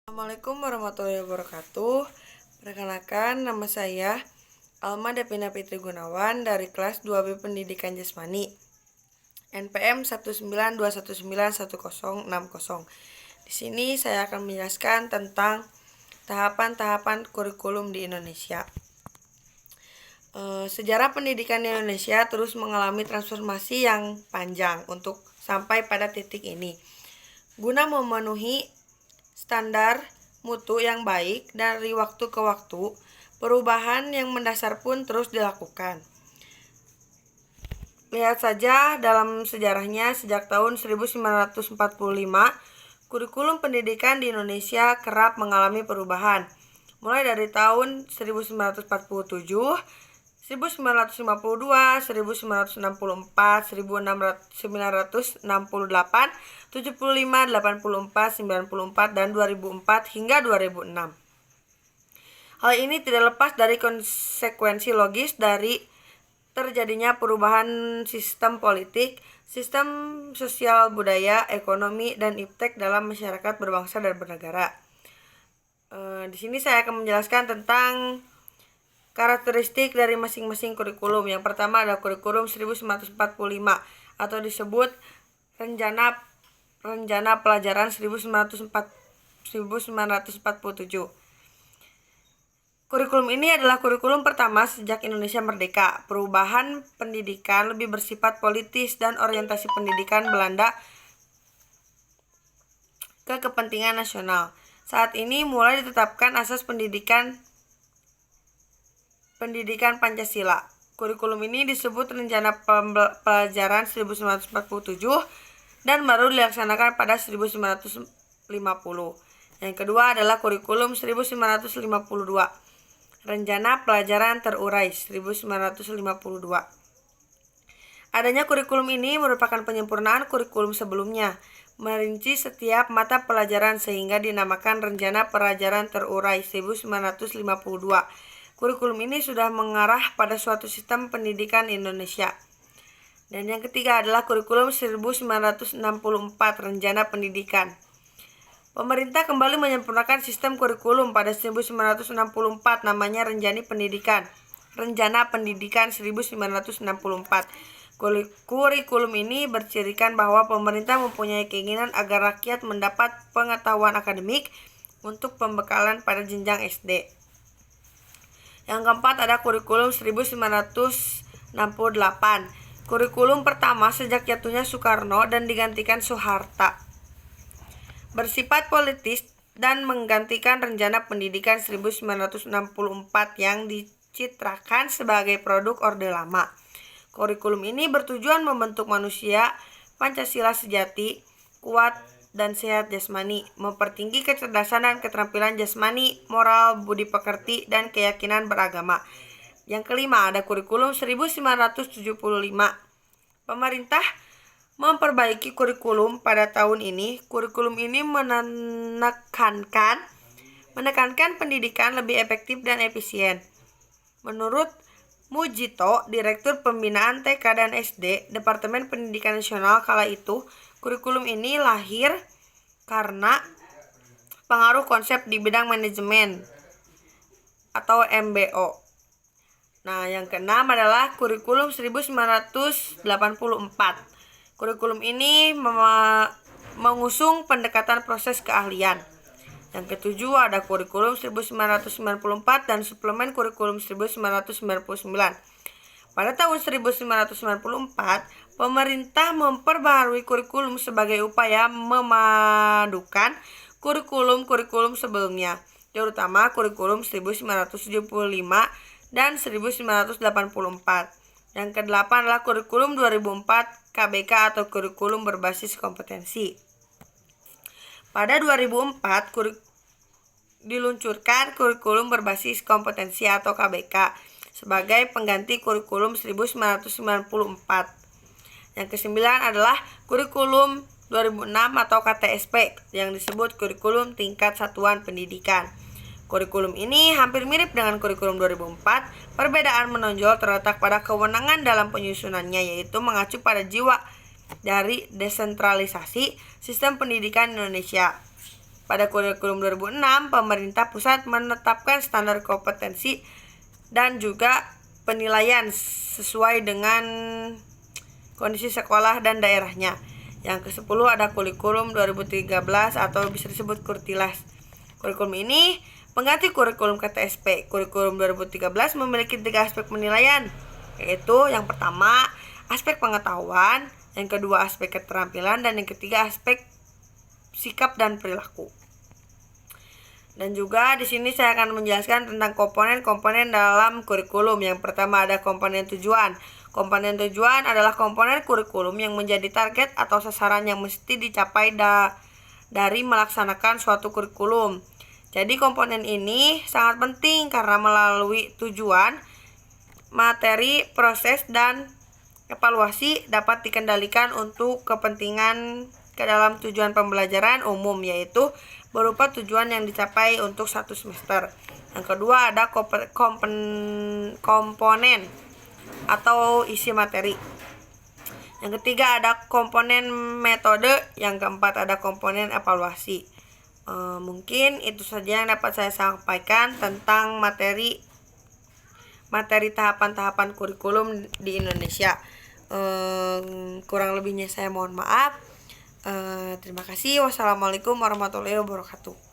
Assalamualaikum warahmatullahi wabarakatuh. Perkenalkan, nama saya Alma Devina Fitri Gunawan dari kelas 2B Pendidikan Jasmani NPM 192191060. Di sini saya akan menjelaskan tentang tahapan-tahapan kurikulum di Indonesia. Sejarah pendidikan di Indonesia terus mengalami transformasi yang panjang untuk sampai pada titik ini. Guna memenuhi standar mutu yang baik dari waktu ke waktu, perubahan yang mendasar pun terus dilakukan. Lihat saja dalam sejarahnya, sejak tahun 1945, kurikulum pendidikan di Indonesia kerap mengalami perubahan. Mulai dari tahun 1947, 1952, 1964, 1968, 75, 84, 94, dan 2004 hingga 2006. Hal ini tidak lepas dari konsekuensi logis dari terjadinya perubahan sistem politik, sistem sosial, budaya, ekonomi, dan iptek dalam masyarakat berbangsa dan bernegara. Di sini saya akan menjelaskan tentang karakteristik dari masing-masing kurikulum. Yang pertama adalah kurikulum 1945 atau disebut Rencana Pelajaran 1947. Kurikulum ini adalah kurikulum pertama sejak Indonesia merdeka. Perubahan pendidikan lebih bersifat politis dan orientasi pendidikan Belanda ke kepentingan nasional. Saat ini mulai ditetapkan asas pendidikan Pancasila. Kurikulum ini disebut Rencana Pelajaran 1947 dan baru dilaksanakan pada 1950. Yang kedua adalah kurikulum 1952. Rencana Pelajaran Terurai 1952. Adanya kurikulum ini merupakan penyempurnaan kurikulum sebelumnya, merinci setiap mata pelajaran sehingga dinamakan Rencana Pelajaran Terurai 1952. Kurikulum ini sudah mengarah pada suatu sistem pendidikan Indonesia. Dan yang ketiga adalah kurikulum 1964, Rencana Pendidikan. Pemerintah kembali menyempurnakan sistem kurikulum pada 1964, namanya Rencana Pendidikan 1964. Kurikulum ini bercirikan bahwa pemerintah mempunyai keinginan agar rakyat mendapat pengetahuan akademik untuk pembekalan pada jenjang SD. Yang keempat ada kurikulum 1968. Kurikulum pertama sejak jatuhnya Soekarno dan digantikan Soeharto. Bersifat politis dan menggantikan Rencana Pendidikan 1964 yang dicitrakan sebagai produk Orde Lama. Kurikulum ini bertujuan membentuk manusia Pancasila sejati, kuat dan sehat jasmani, mempertinggi kecerdasan dan keterampilan jasmani, moral, budi pekerti, dan keyakinan beragama. Yang kelima ada kurikulum 1975. Pemerintah memperbaiki kurikulum pada tahun ini. Kurikulum ini menekankan pendidikan lebih efektif dan efisien. Menurut Mujito, Direktur Pembinaan TK dan SD, Departemen Pendidikan Nasional kala itu, kurikulum ini lahir karena pengaruh konsep di bidang manajemen atau MBO. Nah, yang keenam adalah kurikulum 1984. Kurikulum ini mengusung pendekatan proses keahlian. Yang ketujuh ada kurikulum 1994 dan suplemen kurikulum 1999. Pada tahun 1994, pemerintah memperbaharui kurikulum sebagai upaya memadukan kurikulum-kurikulum sebelumnya, terutama kurikulum 1975 dan 1984. Yang kedelapan adalah kurikulum 2004 KBK atau kurikulum berbasis kompetensi. Pada 2004 diluncurkan kurikulum berbasis kompetensi atau KBK sebagai pengganti kurikulum 1994. Yang kesembilan adalah kurikulum 2006 atau KTSP yang disebut kurikulum tingkat satuan pendidikan. Kurikulum ini hampir mirip dengan kurikulum 2004. Perbedaan menonjol terletak pada kewenangan dalam penyusunannya, yaitu mengacu pada jiwa dari desentralisasi sistem pendidikan Indonesia. Pada kurikulum 2006, pemerintah pusat menetapkan standar kompetensi dan juga penilaian sesuai dengan kondisi sekolah dan daerahnya. Yang ke-10 ada kurikulum 2013 atau bisa disebut Kurtilas. Kurikulum ini pengganti kurikulum KTSP. Kurikulum 2013 memiliki 3 aspek penilaian, yaitu yang pertama aspek pengetahuan, yang kedua aspek keterampilan, dan yang ketiga aspek sikap dan perilaku. Dan juga di sini saya akan menjelaskan tentang komponen-komponen dalam kurikulum. Yang pertama ada komponen tujuan. Komponen tujuan adalah komponen kurikulum yang menjadi target atau sasaran yang mesti dicapai dari melaksanakan suatu kurikulum. Jadi komponen ini sangat penting karena melalui tujuan, materi, proses, dan evaluasi dapat dikendalikan untuk kepentingan ke dalam tujuan pembelajaran umum, yaitu berupa tujuan yang dicapai untuk satu semester. Yang kedua ada komponen atau isi materi. Yang ketiga ada komponen metode. Yang keempat ada komponen evaluasi. Mungkin itu saja yang dapat saya sampaikan tentang materi tahapan-tahapan kurikulum di Indonesia. Kurang lebihnya saya mohon maaf. Terima kasih. Wassalamualaikum warahmatullahi wabarakatuh.